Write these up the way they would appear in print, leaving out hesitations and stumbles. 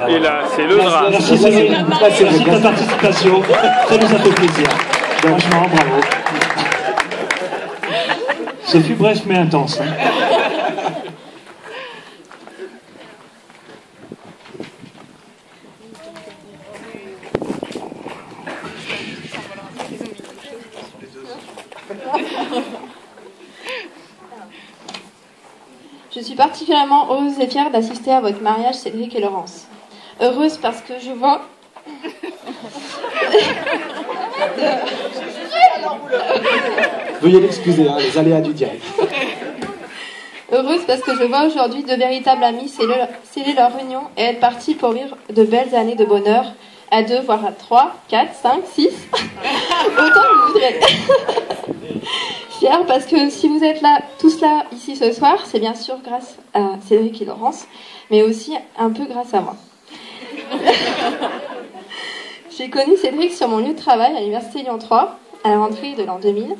Et là, c'est le drame. Merci Cédric, merci de ta participation. Ça nous a fait plaisir. Franchement, bravo. Ce fut bref mais intense. Hein. Je suis particulièrement heureuse et fière d'assister à votre mariage, Cédric et Laurence. Heureuse parce que je vois... Veuillez l'excuser, hein, les aléas du direct. Heureuse parce que je vois aujourd'hui deux véritables amis sceller leur union et être partis pour vivre de belles années de bonheur, à 2, voire à 3, 4, 5, 6, autant que vous voudrez. Fière parce que si vous êtes là, tous là, ici ce soir, c'est bien sûr grâce à Cédric et Laurence, mais aussi un peu grâce à moi. J'ai connu Cédric sur mon lieu de travail à l'Université Lyon 3, à la rentrée de l'an 2000.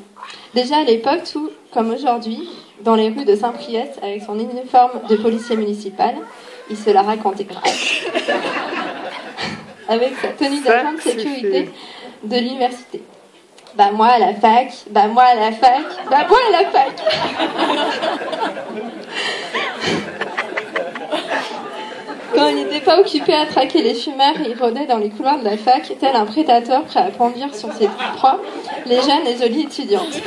Déjà à l'époque, tout comme aujourd'hui, dans les rues de Saint-Priest, avec son uniforme de policier municipal, il se la racontait grave. Avec sa tenue d'agent de sécurité de l'université. Bah moi à la fac, bah moi à la fac, bah moi à la fac. Quand il n'était pas occupé à traquer les fumeurs, il rôdait dans les couloirs de la fac, tel un prédateur prêt à conduire sur ses proies les jeunes et jolies étudiantes.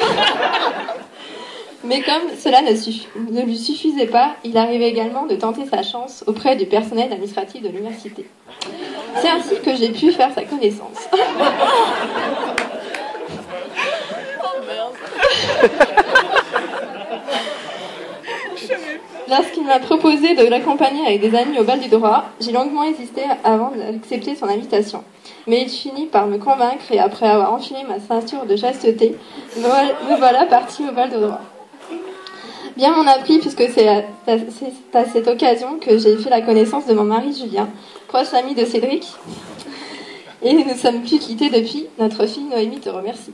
Mais comme cela ne lui suffisait pas, il arrivait également de tenter sa chance auprès du personnel administratif de l'université. C'est ainsi que j'ai pu faire sa connaissance. Lorsqu'il m'a proposé de l'accompagner avec des amis au bal du droit, j'ai longuement hésité avant d'accepter son invitation. Mais il finit par me convaincre et après avoir enfilé ma ceinture de chasteté, me voilà partie au bal du droit. Bien m'en a pris puisque c'est à cette occasion que j'ai fait la connaissance de mon mari Julien, proche ami de Cédric. Et nous ne sommes plus quittés depuis. Notre fille Noémie te remercie.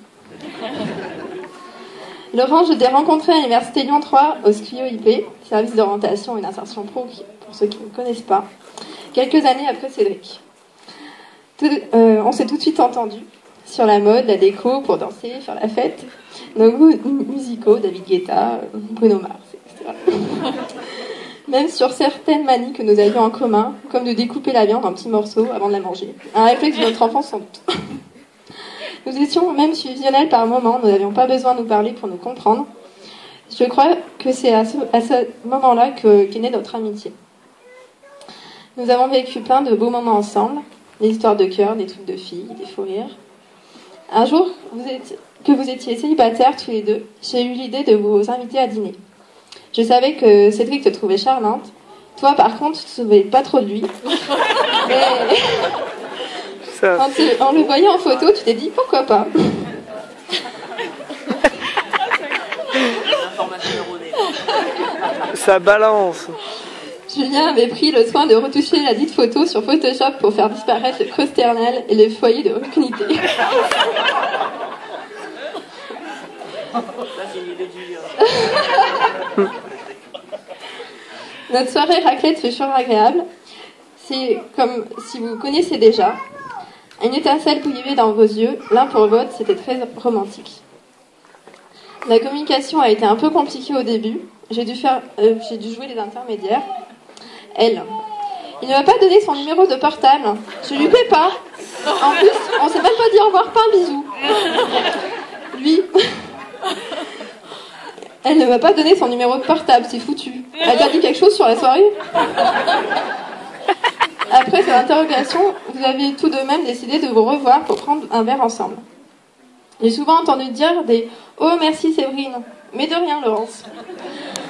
Laurent, je t'ai rencontré à l'Université Lyon 3 au SCRIO-IP, service d'orientation et d'insertion pro, pour ceux qui ne connaissent pas, quelques années après Cédric. On s'est tout de suite entendus sur la mode, la déco, pour danser, faire la fête, nos goûts musicaux, David Guetta, Bruno Mars, etc. Même sur certaines manies que nous avions en commun, comme de découper la viande en petits morceaux avant de la manger. Un réflexe de notre enfance sans doute. Nous étions même fusionnels par moments, nous n'avions pas besoin de nous parler pour nous comprendre. Je crois que c'est à ce moment-là qu'est née notre amitié. Nous avons vécu plein de beaux moments ensemble, des histoires de cœur, des trucs de filles, des fous rires. Un jour que vous étiez célibataires tous les deux, j'ai eu l'idée de vous inviter à dîner. Je savais que Cédric te trouvait charmante. Toi, par contre, tu ne te souvenais pas trop de lui. Mais... En le voyant en photo, tu t'es dit pourquoi pas. Ça balance. Julien avait pris le soin de retoucher la dite photo sur Photoshop pour faire disparaître le creux sternal et les foyers de recunité. Notre soirée raclette fut toujours agréable. C'est comme si vous connaissez déjà. Une étincelle bouillait dans vos yeux, l'un pour l'autre, c'était très romantique. La communication a été un peu compliquée au début. J'ai dû jouer les intermédiaires. Elle. Il ne m'a pas donné son numéro de portable. Je lui paie pas. En plus, on s'est même pas dit au revoir, pas un bisou. Lui. Elle ne m'a pas donné son numéro de portable, c'est foutu. Elle t'a dit quelque chose sur la soirée ? Après cette interrogation, vous avez tout de même décidé de vous revoir pour prendre un verre ensemble. J'ai souvent entendu dire des « Oh, merci Séverine », mais de rien, Laurence.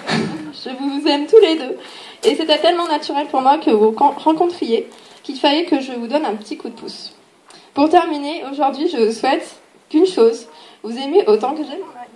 Je vous aime tous les deux. Et c'était tellement naturel pour moi que vous rencontriez qu'il fallait que je vous donne un petit coup de pouce. Pour terminer, aujourd'hui, je vous souhaite qu'une chose, vous aimez autant que j'aime mon mari.